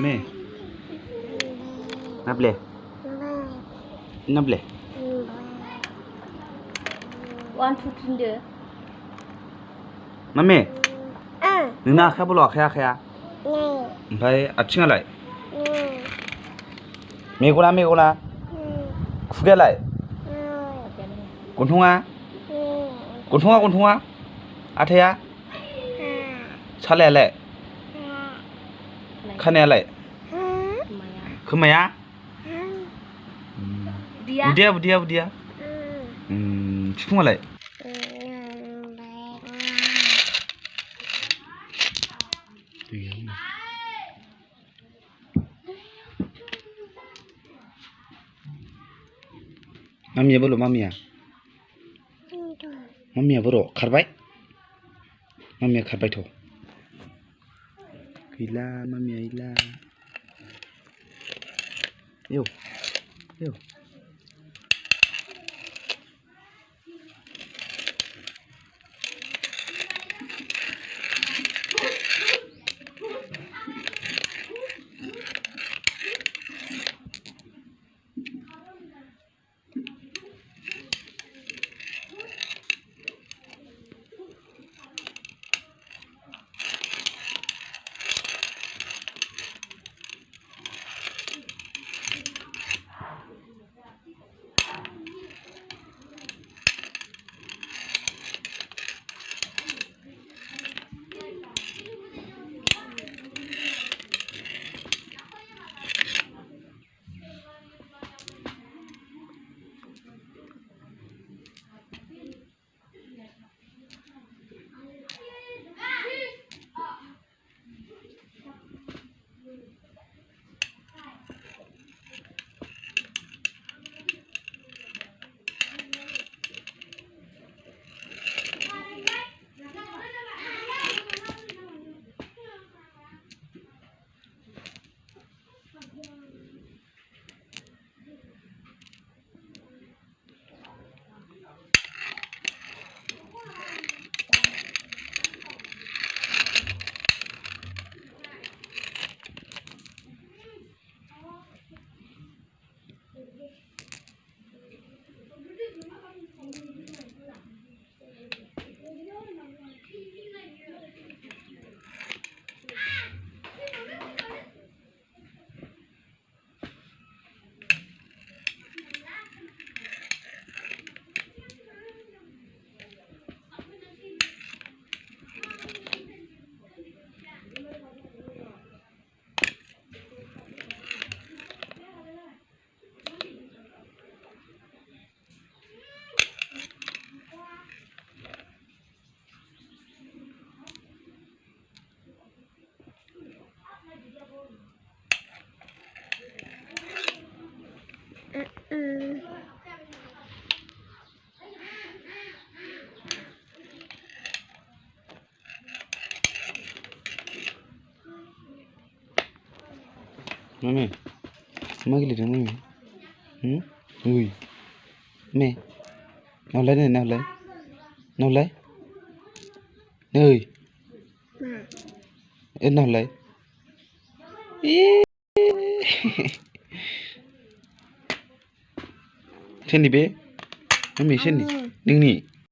me nable nable 1 2 3 deh mame nोंना आखाया बोलो आखाया ओमफ्राय आथिङालाय मेगना खुगायालाय गन्थङा आथाया सालायालाय खानायालाय खोमाया बुदिया बिखुङालाय मामिया बोलो मामिया बोरो खारबाय मामिया खारबायथ' गैला मामिया गैला Yo. Mami, mak lihat mami, ui, me, naulai, ui, naulai, sini be, mami sini, ningni.